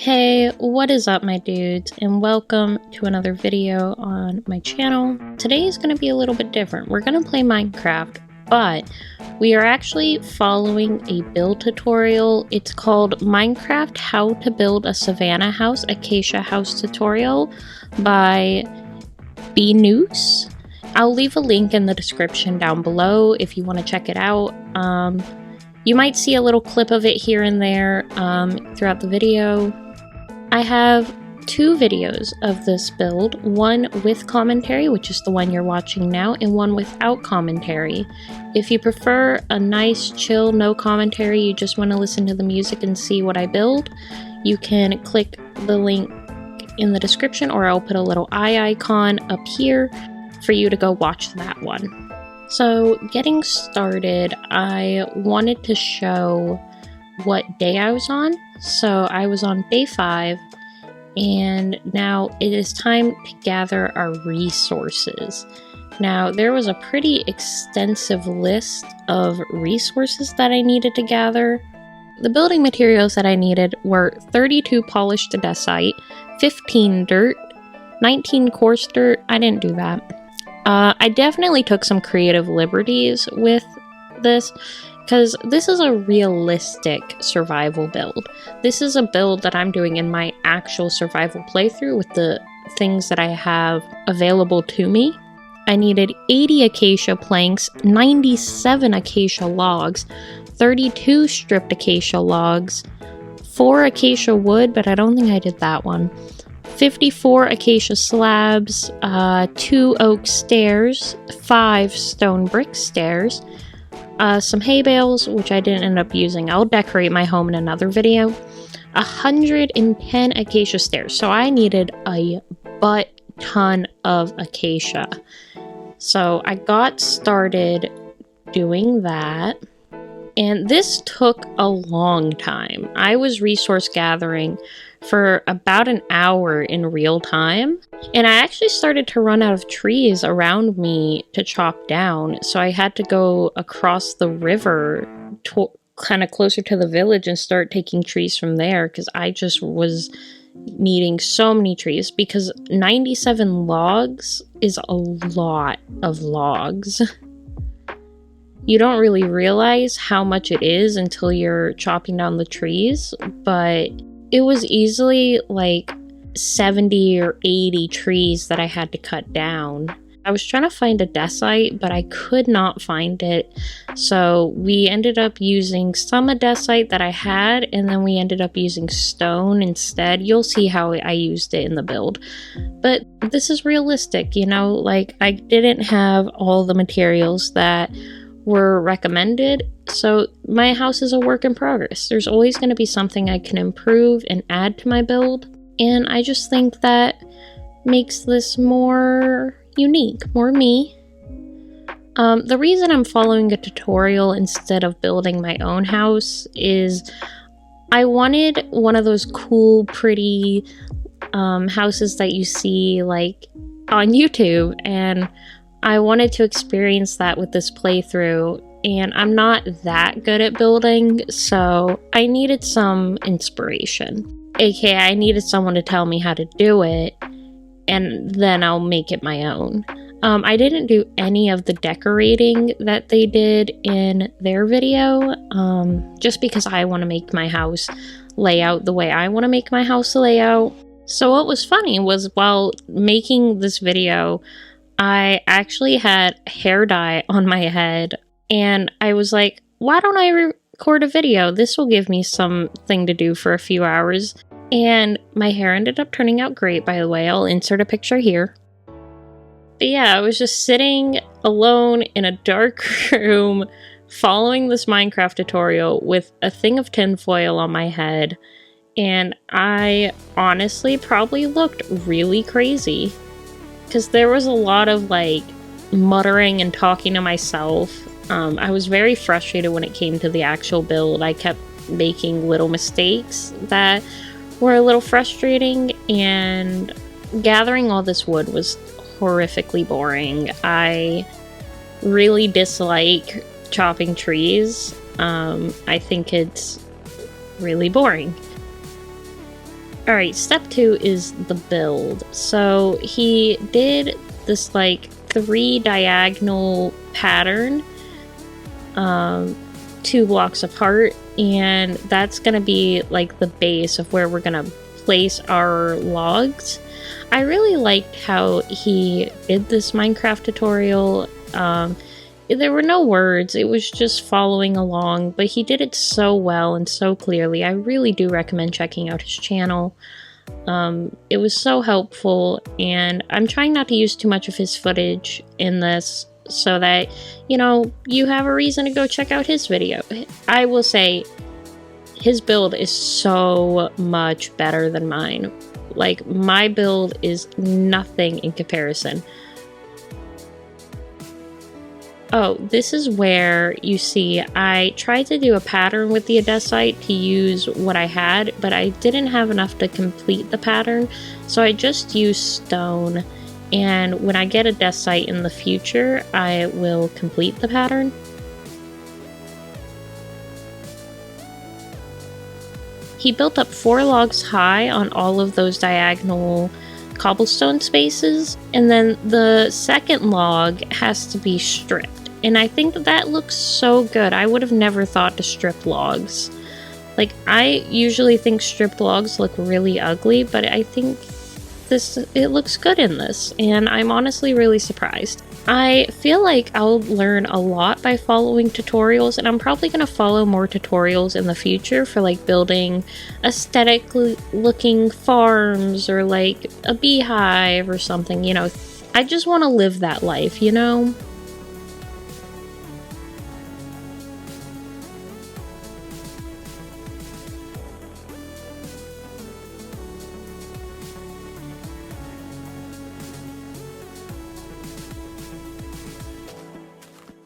Hey, what is up my dudes, and welcome to another video on my channel. Today is going to be a little bit different. We're going to play Minecraft, but we are actually following a build tutorial. It's called Minecraft How to Build a Savannah House, Acacia House Tutorial by B-Noose. I'll leave a link in the description down below if you want to check it out. You might see a little clip of it here and there throughout the video. I have two videos of this build, one with commentary, which is the one you're watching now, and one without commentary. If you prefer a nice, chill, no commentary, you just want to listen to the music and see what I build, you can click the link in the description, or I'll put a little eye icon up here for you to go watch that one. So getting started, I wanted to show what day I was on. So I was on day 5, and now it is time to gather our resources. Now there was a pretty extensive list of resources that I needed to gather. The building materials that I needed were 32 polished andesite, 15 dirt, 19 coarse dirt. I didn't do that. I definitely took some creative liberties with this, because this is a realistic survival build. This is a build that I'm doing in my actual survival playthrough with the things that I have available to me. I needed 80 acacia planks, 97 acacia logs, 32 stripped acacia logs, 4 acacia wood, but I don't think I did that one, 54 acacia slabs, 2 oak stairs, 5 stone brick stairs, some hay bales, which I didn't end up using. I'll decorate my home in another video. 110 acacia stairs. So I needed a butt ton of acacia. So I got started doing that. And this took a long time. I was resource gathering for about an hour in real time, and I actually started to run out of trees around me to chop down, so I had to go across the river kind of closer to the village and start taking trees from there, because I just was needing so many trees, because 97 logs is a lot of logs. You don't really realize how much it is until you're chopping down the trees, but it was easily like 70 or 80 trees that I had to cut down. I was trying to find a andesite, but I could not find it. So we ended up using some andesite that I had, and then we ended up using stone instead. You'll see how I used it in the build. But this is realistic, you know, like I didn't have all the materials that were recommended, so my house is a work in progress. There's always going to be something I can improve and add to my build, and I just think that makes this more unique, more me. The reason I'm following a tutorial instead of building my own house is I wanted one of those cool, pretty houses that you see like on YouTube, and I wanted to experience that with this playthrough, and I'm not that good at building, so I needed some inspiration. AKA, I needed someone to tell me how to do it, and then I'll make it my own. I didn't do any of the decorating that they did in their video, just because I want to make my house lay out the way I want to make my house lay out. So what was funny was, while making this video, I actually had hair dye on my head, and I was like, why don't I record a video? This will give me something to do for a few hours. And my hair ended up turning out great, by the way. I'll insert a picture here. But yeah, I was just sitting alone in a dark room following this Minecraft tutorial with a thing of tinfoil on my head, and I honestly probably looked really crazy, because there was a lot of like muttering and talking to myself. I was very frustrated when it came to the actual build. I kept making little mistakes that were a little frustrating, and gathering all this wood was horrifically boring. I really dislike chopping trees. I think it's really boring. Alright, step 2 is the build. So he did this like 3 diagonal pattern, 2 blocks apart, and that's gonna be like the base of where we're gonna place our logs. I really liked how he did this Minecraft tutorial. There were no words, it was just following along, but he did it so well and so clearly. I really do recommend checking out his channel. It was so helpful, and I'm trying not to use too much of his footage in this so that, you know, you have a reason to go check out his video. I will say, his build is so much better than mine. Like, my build is nothing in comparison. Oh, this is where you see I tried to do a pattern with the andesite to use what I had, but I didn't have enough to complete the pattern, so I just used stone. And when I get a andesite in the future, I will complete the pattern. He built up 4 logs high on all of those diagonal cobblestone spaces, and then the second log has to be stripped. And I think that looks so good. I would have never thought to strip logs. Like, I usually think stripped logs look really ugly, but I think it looks good in this, and I'm honestly really surprised. I feel like I'll learn a lot by following tutorials, and I'm probably going to follow more tutorials in the future for like building aesthetically looking farms or like a beehive or something, you know. I just want to live that life, you know?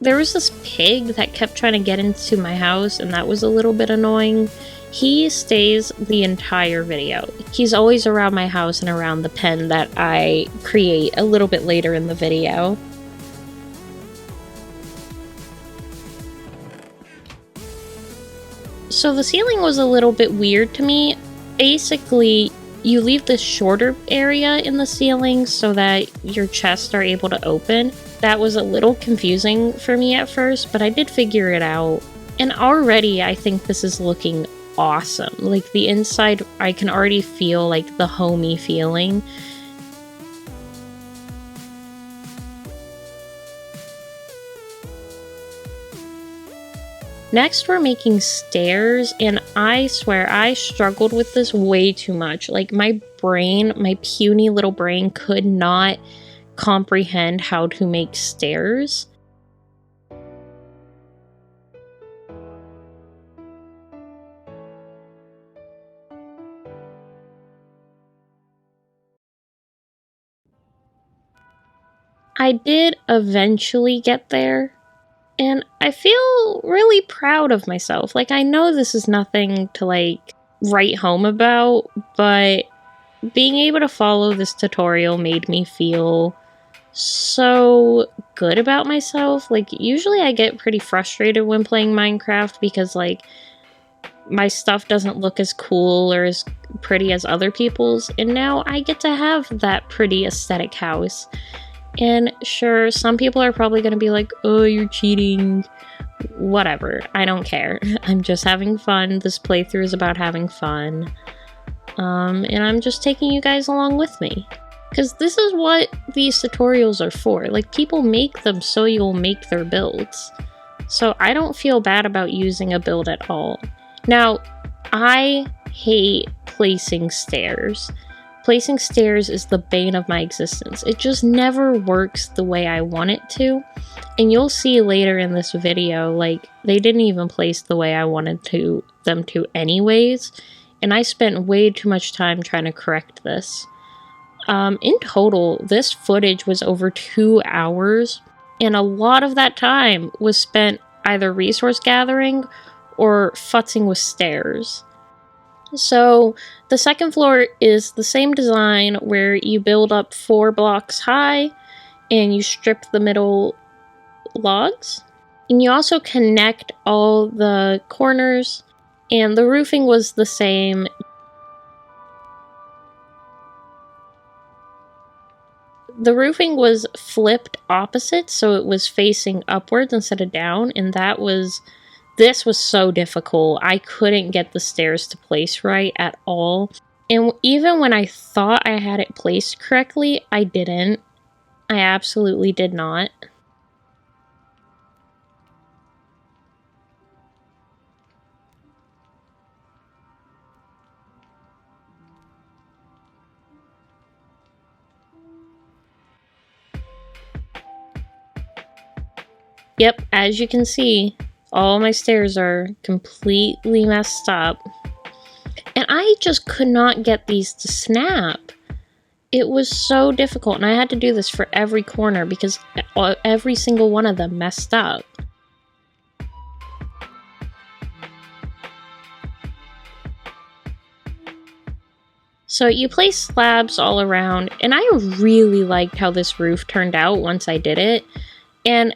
There was this pig that kept trying to get into my house, and that was a little bit annoying. He stays the entire video. He's always around my house and around the pen that I create a little bit later in the video. So the ceiling was a little bit weird to me. Basically, you leave this shorter area in the ceiling so that your chests are able to open. That was a little confusing for me at first, but I did figure it out. And already I think this is looking awesome. Like, the inside, I can already feel like the homey feeling. Next, we're making stairs, and I swear I struggled with this way too much. Like, my brain, my puny little brain, could not comprehend how to make stairs. I did eventually get there, and I feel really proud of myself. Like, I know this is nothing to like write home about, but being able to follow this tutorial made me feel so good about myself. Like, usually I get pretty frustrated when playing Minecraft because like my stuff doesn't look as cool or as pretty as other people's, and now I get to have that pretty aesthetic house. And sure, some people are probably gonna be like, oh, you're cheating. Whatever, I don't care. I'm just having fun. This playthrough is about having fun. And I'm just taking you guys along with me. Because this is what these tutorials are for. Like, people make them so you'll make their builds. So I don't feel bad about using a build at all. Now, I hate placing stairs. Placing stairs is the bane of my existence. It just never works the way I want it to. And you'll see later in this video, like, they didn't even place the way I wanted them to anyways. And I spent way too much time trying to correct this. In total, this footage was over 2 hours, and a lot of that time was spent either resource gathering or futzing with stairs. So the second floor is the same design where you build up 4 blocks high and you strip the middle logs. And you also connect all the corners, and the roofing was the same. the roofing was flipped opposite, so it was facing upwards instead of down, and this was so difficult. I couldn't get the stairs to place right at all. And even when I thought I had it placed correctly, I didn't. I absolutely did not. Yep, as you can see, all my stairs are completely messed up. And I just could not get these to snap. It was so difficult, and I had to do this for every corner because every single one of them messed up. So you place slabs all around, and I really liked how this roof turned out once I did it. And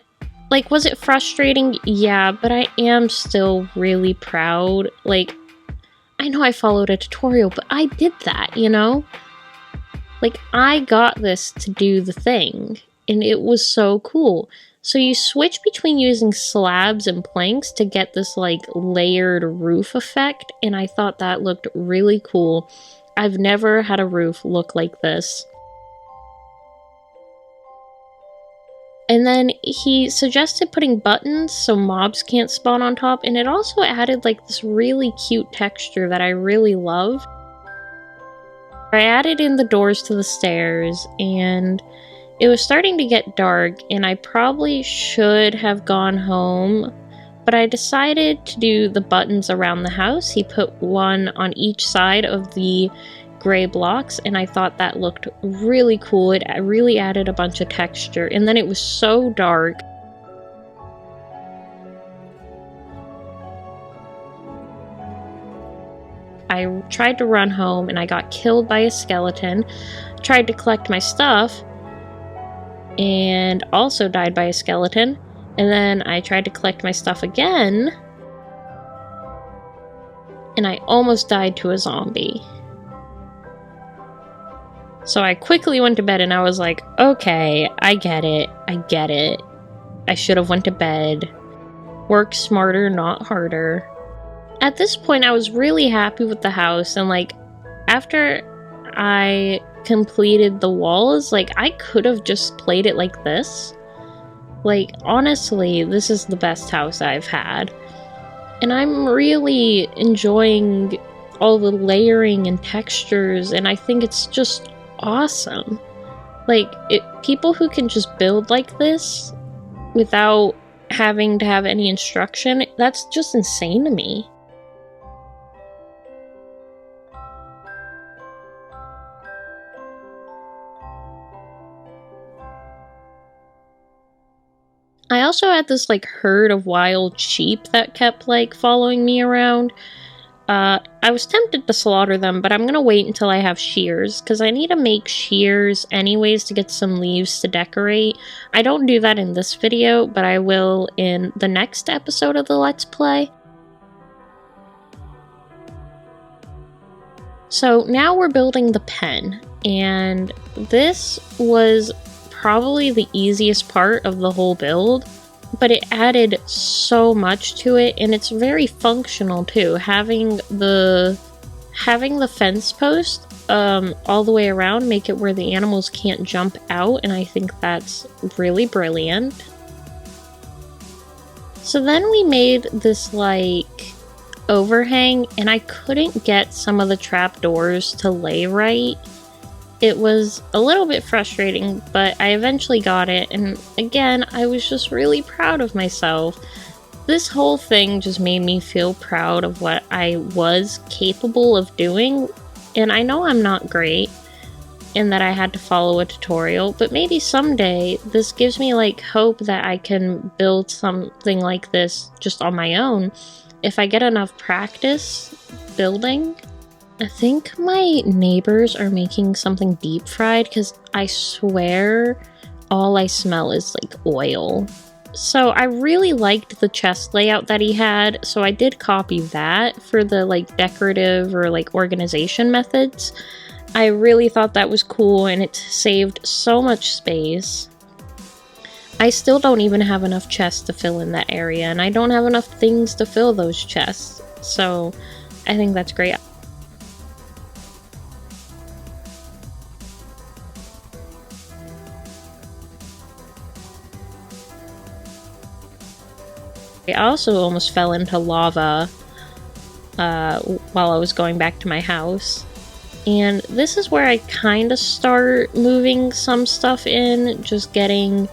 like, was it frustrating? Yeah, but I am still really proud. Like, I know I followed a tutorial, but I did that, you know? Like, I got this to do the thing, and it was so cool. So you switch between using slabs and planks to get this, like, layered roof effect, and I thought that looked really cool. I've never had a roof look like this. And then he suggested putting buttons so mobs can't spawn on top, and it also added like this really cute texture that I really love. I added in the doors to the stairs, and it was starting to get dark, and I probably should have gone home, but I decided to do the buttons around the house. He put one on each side of the gray blocks, and I thought that looked really cool. It really added a bunch of texture, and then it was so dark. I tried to run home and I got killed by a skeleton. Tried to collect my stuff and also died by a skeleton. And then I tried to collect my stuff again and I almost died to a zombie. So I quickly went to bed and I was like, okay, I get it. I should have went to bed. Work smarter, not harder. At this point, I was really happy with the house, and like, after I completed the walls, like, I could have just played it like this. Like, honestly, this is the best house I've had. And I'm really enjoying all the layering and textures, and I think it's just awesome. Like, people who can just build like this without having to have any instruction, that's just insane to me. I also had this like herd of wild sheep that kept like following me around. I was tempted to slaughter them, but I'm gonna wait until I have shears, because I need to make shears anyways to get some leaves to decorate. I don't do that in this video, but I will in the next episode of the Let's Play. So now we're building the pen, and this was probably the easiest part of the whole build, but it added so much to it, and it's very functional too. Having the fence post all the way around make it where the animals can't jump out, and I think that's really brilliant. So then we made this like overhang, and I couldn't get some of the trapdoors to lay right. It was a little bit frustrating, but I eventually got it, and again, I was just really proud of myself. This whole thing just made me feel proud of what I was capable of doing, and I know I'm not great, and that I had to follow a tutorial, but maybe someday this gives me like hope that I can build something like this just on my own if I get enough practice building. I think my neighbors are making something deep fried, because I swear all I smell is like oil. So I really liked the chest layout that he had, so I did copy that for the like decorative or like organization methods. I really thought that was cool, and it saved so much space. I still don't even have enough chests to fill in that area, and I don't have enough things to fill those chests, so I think that's great. I also almost fell into lava while I was going back to my house. And this is where I kind of start moving some stuff in, just getting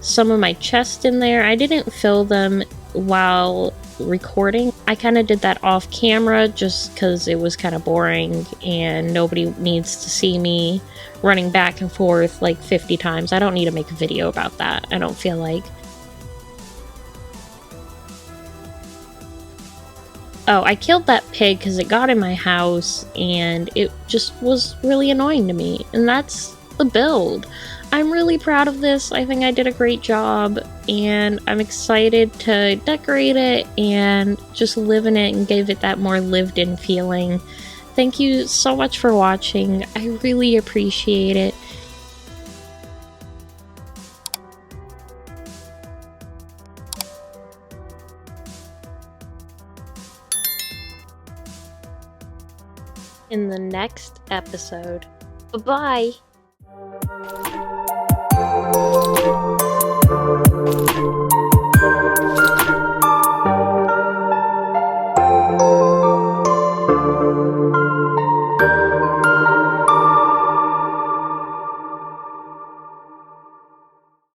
some of my chests in there. I didn't fill them while recording. I kind of did that off camera just because it was kind of boring and nobody needs to see me running back and forth like 50 times. I don't need to make a video about that, I don't feel like. Oh, I killed that pig because it got in my house and it just was really annoying to me. And that's the build. I'm really proud of this. I think I did a great job and I'm excited to decorate it and just live in it and give it that more lived in feeling. Thank you so much for watching. I really appreciate it. In the next episode. Bye-bye!